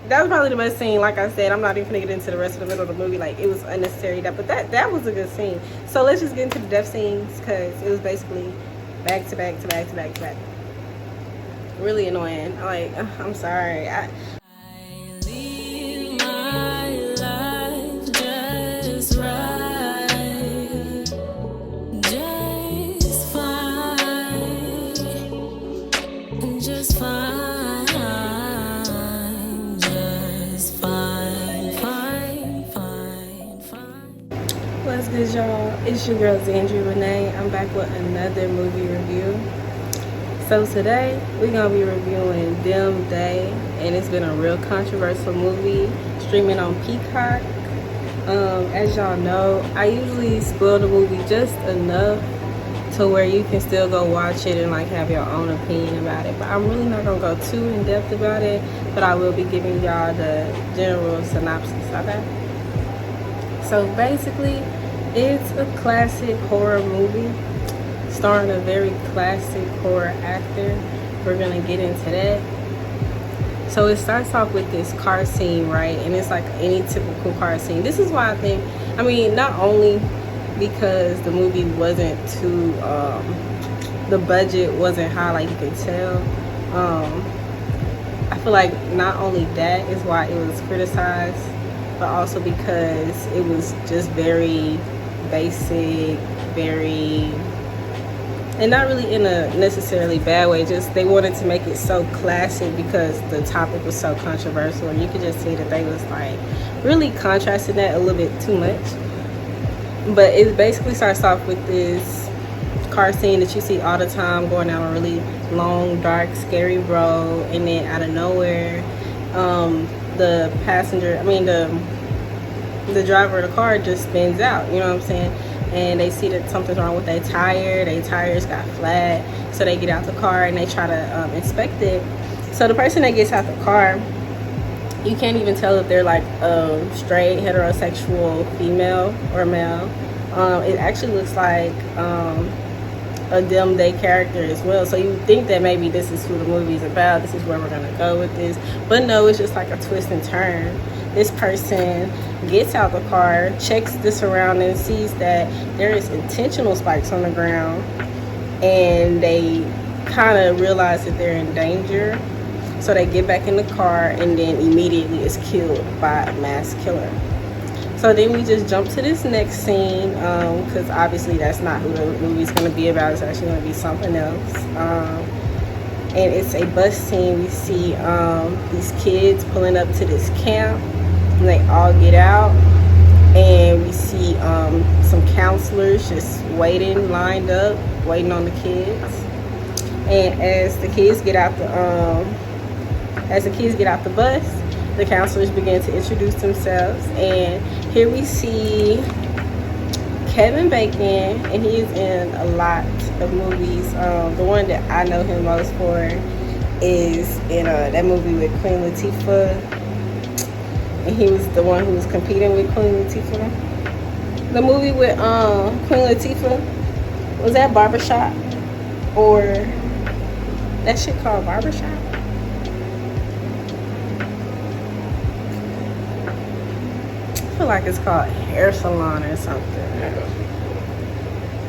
that was probably the best scene. Like I said, I'm not even gonna get into the rest of the middle of the movie. Like, it was unnecessary. But that was a good scene. So let's just get into the death scenes, because it was basically back to back to back to back to back. Really annoying. Like, I'm sorry. What's good, y'all? It's your girl Zandria Renee. I'm back with another movie review. So today we're gonna be reviewing Them Day, and it's been a real controversial movie streaming on Peacock. As y'all know, I usually spoil the movie just enough to where you can still go watch it and like have your own opinion about it. But I'm really not gonna go too in depth about it. But I will be giving y'all the general synopsis. Okay. So basically, it's a classic horror movie starring a very classic horror actor. We're gonna get into that. So it starts off with this car scene, right? And it's like any typical car scene. This is why I mean, not only because the movie wasn't too, the budget wasn't high, like you could tell. I feel like not only that is why it was criticized, but also because it was just very basic, and not really in a necessarily bad way, just they wanted to make it so classic because the topic was so controversial, and you could just see that they was like really contrasting that a little bit too much. But it basically starts off with this car scene that you see all the time going down a really long, dark, scary road, and then out of nowhere, the driver of the car just spins out, you know what I'm saying? And they see that something's wrong with their tire. Their tires got flat, so they get out the car and they try to inspect it. So the person that gets out the car, you can't even tell if they're like a straight heterosexual female or male. It actually looks like a Them Day character as well. So you think that maybe this is who the movie's about, this is where we're gonna go with this, but no, it's just like a twist and turn. This person gets out the car, checks the surroundings, sees that there is intentional spikes on the ground, and they kind of realize that they're in danger. So they get back in the car, and then immediately is killed by a mass killer. So then we just jump to this next scene, because obviously that's not who the movie's going to be about. It's actually going to be something else. And it's a bus scene. We see these kids pulling up to this camp, and they all get out. And we see some counselors just waiting, lined up, waiting on the kids. And as the kids get out the bus, the counselors begin to introduce themselves, and here we see Kevin Bacon, and he is in a lot of movies. The one that I know him most for is in that movie with Queen Latifah, and he was the one who was competing with Queen Latifah. The movie with Queen Latifah, was that Barbershop, or that shit called Barbershop? I feel like it's called Hair Salon or something.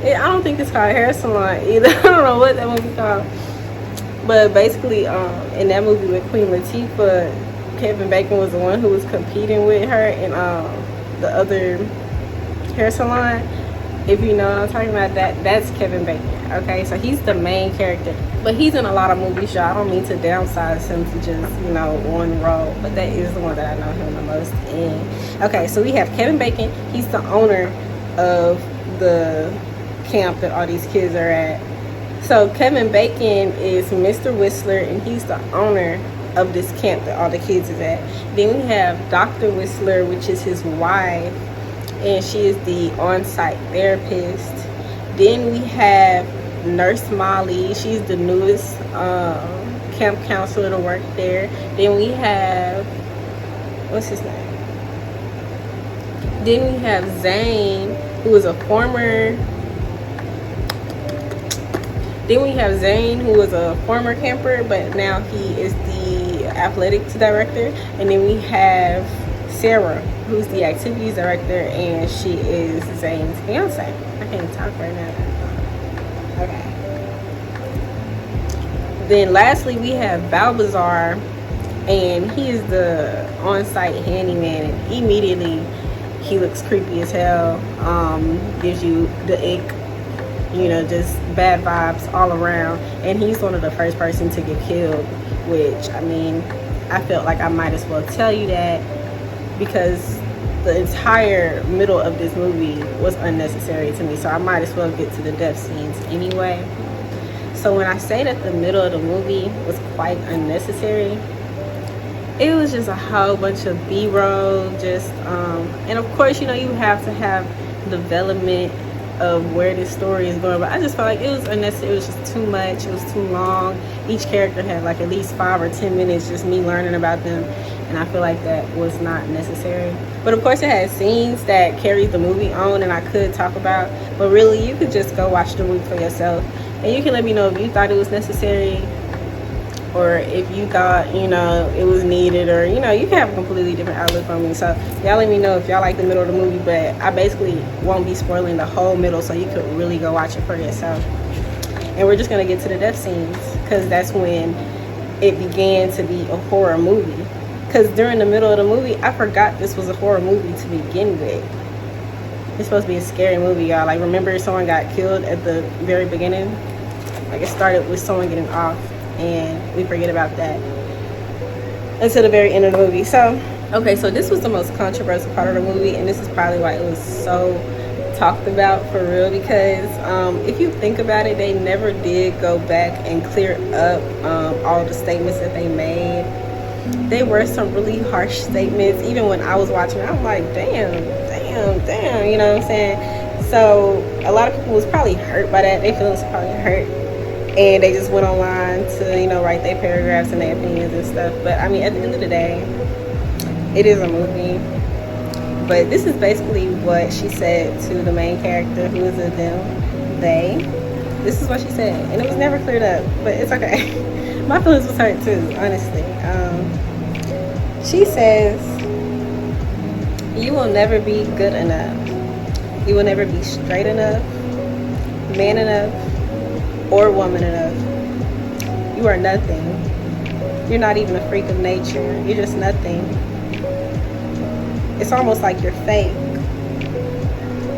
Yeah, I don't think it's called Hair Salon either. I don't know what that movie called. But basically, in that movie with Queen Latifah, Kevin Bacon was the one who was competing with her in the other hair salon. If you know what I'm talking about, that's Kevin Bacon. Okay, so he's the main character, but he's in a lot of movies, y'all. I don't mean to downsize him to just, one role, but that is the one that I know him the most in. Okay, so we have Kevin Bacon. He's the owner of the camp that all these kids are at. So Kevin Bacon is Mr. Whistler, and he's the owner of this camp that all the kids is at. Then we have Dr. Whistler, which is his wife, and she is the on-site therapist. Then we have Nurse Molly. She's the newest camp counselor to work there. Then we have, what's his name? Then we have Zane, who is a former camper, but now he is the athletics director, and then we have Sarah, who's the activities director, and she is Zayn's fiance. I can't talk right now. Okay. Then lastly, we have Balbazar, and he is the on-site handyman, and immediately he looks creepy as hell. Gives you the ick, just bad vibes all around. And he's one of the first person to get killed, which, I mean, I felt like I might as well tell you that, because the entire middle of this movie was unnecessary to me. So I might as well get to the death scenes anyway. So when I say that the middle of the movie was quite unnecessary, it was just a whole bunch of B-roll, and of course, you have to have development of where this story is going, but I just felt like it was unnecessary. It was just too much. It was too long. Each character had like at least 5 or 10 minutes just me learning about them, and I feel like that was not necessary. But of course, it had scenes that carried the movie on and I could talk about, but really you could just go watch the movie for yourself, and you can let me know if you thought it was necessary, or if you thought, it was needed, or, you can have a completely different outlook on me. So y'all let me know if y'all like the middle of the movie, but I basically won't be spoiling the whole middle, so you could really go watch it for yourself. And we're just going to get to the death scenes, because that's when it began to be a horror movie. Because during the middle of the movie, I forgot this was a horror movie to begin with. It's supposed to be a scary movie, y'all. Like, remember someone got killed at the very beginning? Like, it started with someone getting off, and we forget about that until the very end of the movie. So this was the most controversial part of the movie, and this is probably why it was so talked about for real, because if you think about it, they never did go back and clear up all the statements that they made. There were some really harsh statements. Even when I was watching it, I'm like, damn, you know what I'm saying? So a lot of people was probably hurt by that. Their feelings were probably hurt, and they just went online to write their paragraphs and their opinions and stuff. But I mean, at the end of the day, it is a movie. But this is basically what she said to the main character, who is a they. This is what she said, and it was never cleared up, but it's okay. My feelings was hurt too, honestly. She says, "You will never be good enough. You will never be straight enough, man enough, or woman enough. You are nothing. You're not even a freak of nature. You're just nothing. It's almost like you're fake.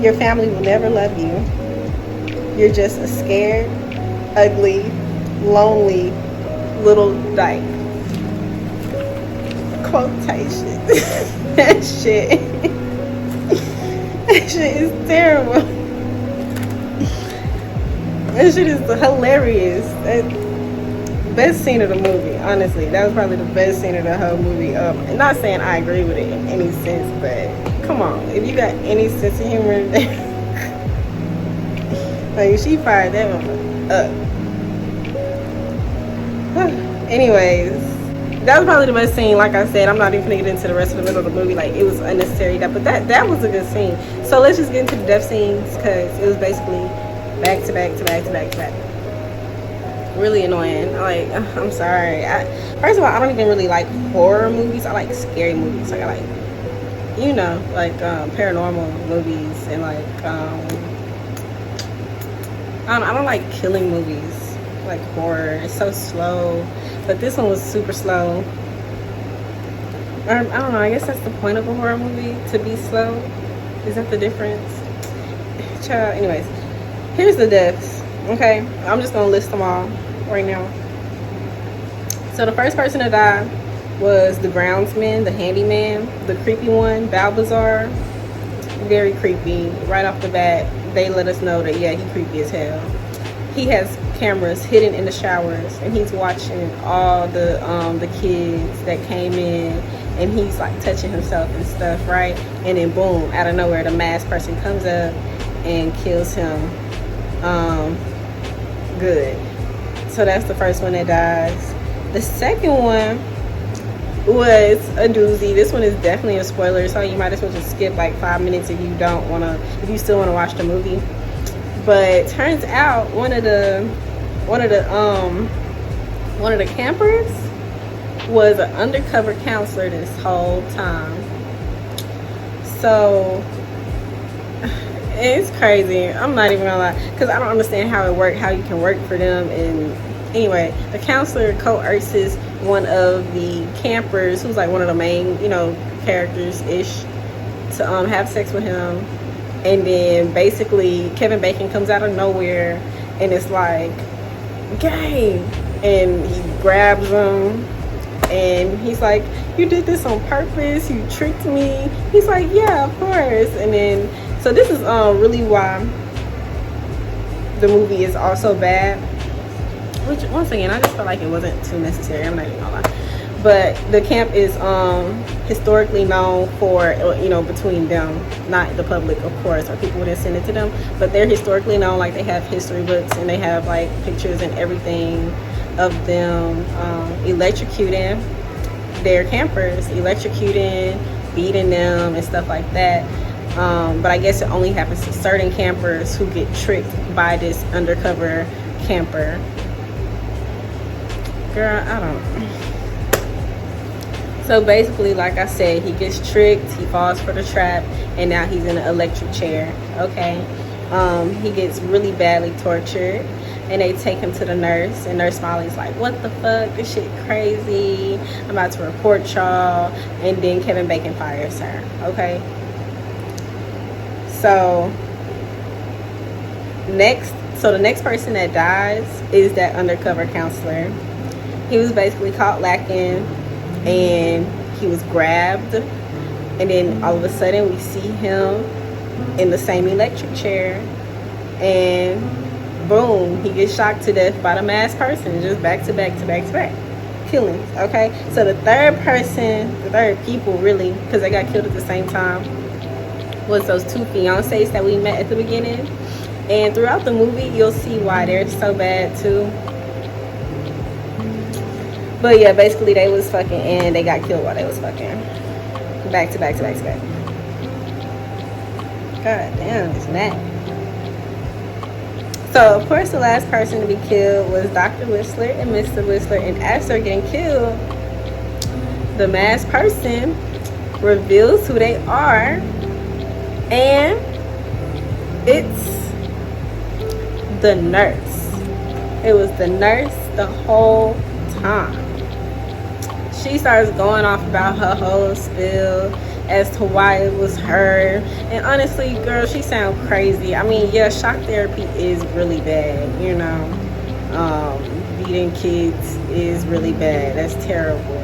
Your family will never love you. You're just a scared, ugly, lonely little dyke." Quotation. That shit is terrible. That shit is hilarious. Best scene of the movie, honestly. That was probably the best scene of the whole movie. I'm not saying I agree with it in any sense, but come on, if you got any sense of humor, like, she fired that one up. Anyways, that was probably the best scene. Like I said, I'm not even gonna get into the rest of the middle of the movie. Like, it was unnecessary, but that was a good scene. So let's just get into the death scenes, because it was basically back to back to back to back to back. Really annoying. Like, I'm sorry. First of all, I don't even really like horror movies. I like scary movies. Like, I like, paranormal movies, and like, I don't like killing movies, like horror. It's so slow. But this one was super slow. I don't know, I guess that's the point of a horror movie, to be slow. Is that the difference? Child, anyways, here's the deaths, okay? I'm just gonna list them all right now. So the first person to die was the groundsman, the handyman, the creepy one, Balbazar. Very creepy. Right off the bat, they let us know that, yeah, he creepy as hell. He has cameras hidden in the showers, and he's watching all the kids that came in, and he's like touching himself and stuff, right? And then boom, out of nowhere, the masked person comes up and kills him. Good. So that's the first one that dies. The second one was a doozy. This one is definitely a spoiler, so you might as well just skip like 5 minutes if you still want to watch the movie. But turns out one of the campers was an undercover counselor this whole time. So it's crazy. I'm not even gonna lie, because I don't understand how it worked, how you can work for them. And anyway, the counselor coerces one of the campers, who's like one of the main, characters ish, to have sex with him. And then basically Kevin Bacon comes out of nowhere and it's like, gay, and he grabs him and he's like, you did this on purpose, you tricked me. He's like, yeah, of course. And then so this is really why the movie is also bad, which once again I just felt like it wasn't too necessary. I'm not even gonna lie. But the camp is historically known for, between them, not the public, of course, or people wouldn't send it to them, but they're historically known. Like, they have history books and they have like pictures and everything of them electrocuting their campers, electrocuting, beating them and stuff like that. But I guess it only happens to certain campers who get tricked by this undercover camper. Girl, I don't. So basically, like I said, he gets tricked, he falls for the trap, and now he's in an electric chair. Okay. He gets really badly tortured, and they take him to the nurse, and Nurse Molly's like, what the fuck, this shit crazy, I'm about to report y'all. And then Kevin Bacon fires her. Okay. So the next person that dies is that undercover counselor. He was basically caught lacking, and he was grabbed, and then all of a sudden we see him in the same electric chair, and boom, he gets shocked to death by the masked person, just back to back to back to back killings. Okay, so the third people really, because they got killed at the same time, was those two fiancés that we met at the beginning. And throughout the movie you'll see why they're so bad too. But yeah, basically they was fucking and they got killed while they was fucking. Back to back to back to back. God damn, it's mad. So of course the last person to be killed was Dr. Whistler and Mr. Whistler. And after getting killed, the masked person reveals who they are. And it's the nurse. It was the nurse the whole time. She starts going off about her whole spiel as to why it was her. And honestly, girl, she sounds crazy. I mean, yeah, shock therapy is really bad, beating kids is really bad. That's terrible.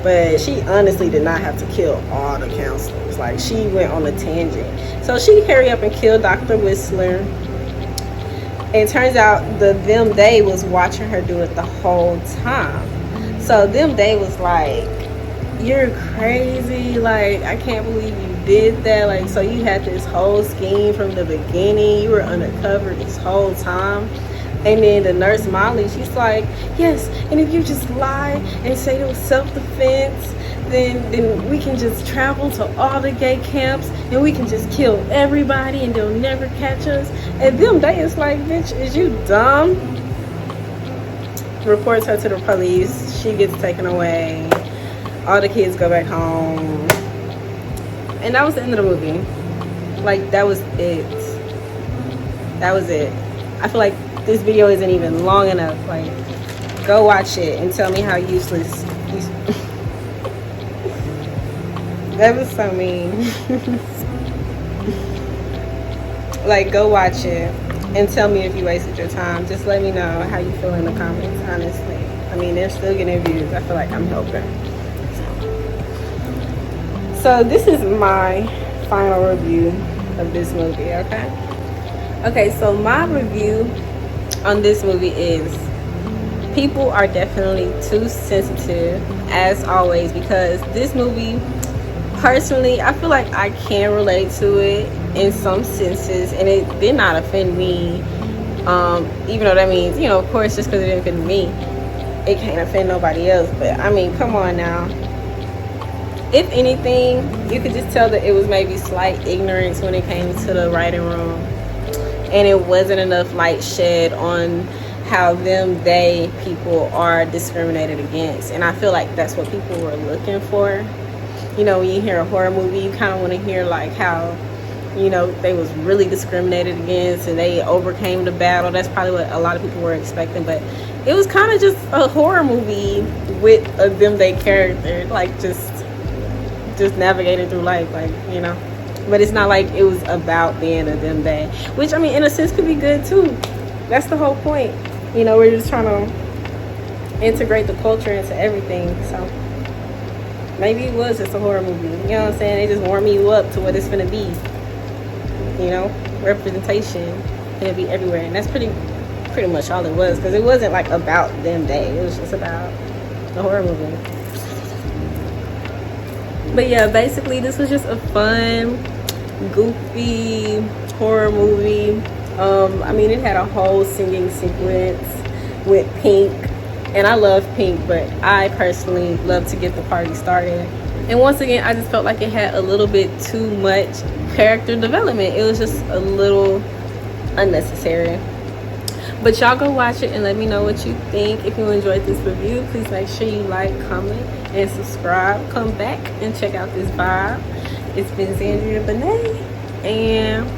But she honestly did not have to kill all the counselors. Like, she went on a tangent. So she hurry up and killed Dr. Whistler. And it turns out they was watching her do it the whole time. So they was like, you're crazy. Like, I can't believe you did that. Like, so you had this whole scheme from the beginning. You were undercover this whole time. And then the nurse Molly, she's like, yes, and if you just lie and say it was self-defense, then we can just travel to all the gay camps and we can just kill everybody and they'll never catch us. And they is like, bitch, is you dumb? Reports her to the police. She gets taken away. All the kids go back home. And that was the end of the movie. Like, that was it. That was it. I feel like this video isn't even long enough. Like, go watch it and tell me how useless. That was so mean. Like, go watch it and tell me if you wasted your time. Just let me know how you feel in the comments, honestly. I mean, they're still getting views. I feel like I'm helping. So this is my final review of this movie, okay? Okay, so my review on this movie is, people are definitely too sensitive, as always, because this movie, personally, I feel like I can relate to it in some senses, and it did not offend me, even though that means, of course, just because it didn't offend me, it can't offend nobody else. But I mean, come on now. If anything, you could just tell that it was maybe slight ignorance when it came to the writing room, and it wasn't enough light shed on how they people are discriminated against. And I feel like that's what people were looking for. You know, when you hear a horror movie, you kind of want to hear like how, you know, they was really discriminated against and they overcame the battle. That's probably what a lot of people were expecting, but it was kind of just a horror movie with a they character, like just navigating through life, like, you know. But it's not like it was about being a they, which, I mean, in a sense could be good too. That's the whole point. You know, we're just trying to integrate the culture into everything. So maybe it was just a horror movie. You know what I'm saying? They just warming you up to what it's gonna be. You know, representation gonna be everywhere, and that's pretty much all it was. Because it wasn't like about they. It was just about the horror movie. But yeah, basically this was just a fun, goofy horror movie. I mean, it had a whole singing sequence with Pink, and I love Pink, but I personally love to get the party started. And once again, I just felt like it had a little bit too much character development. It was just a little unnecessary. But y'all go watch it and let me know what you think. If you enjoyed this review, please make sure you like, comment, and subscribe. Come back and check out this vibe. It's been Zandria Benet, and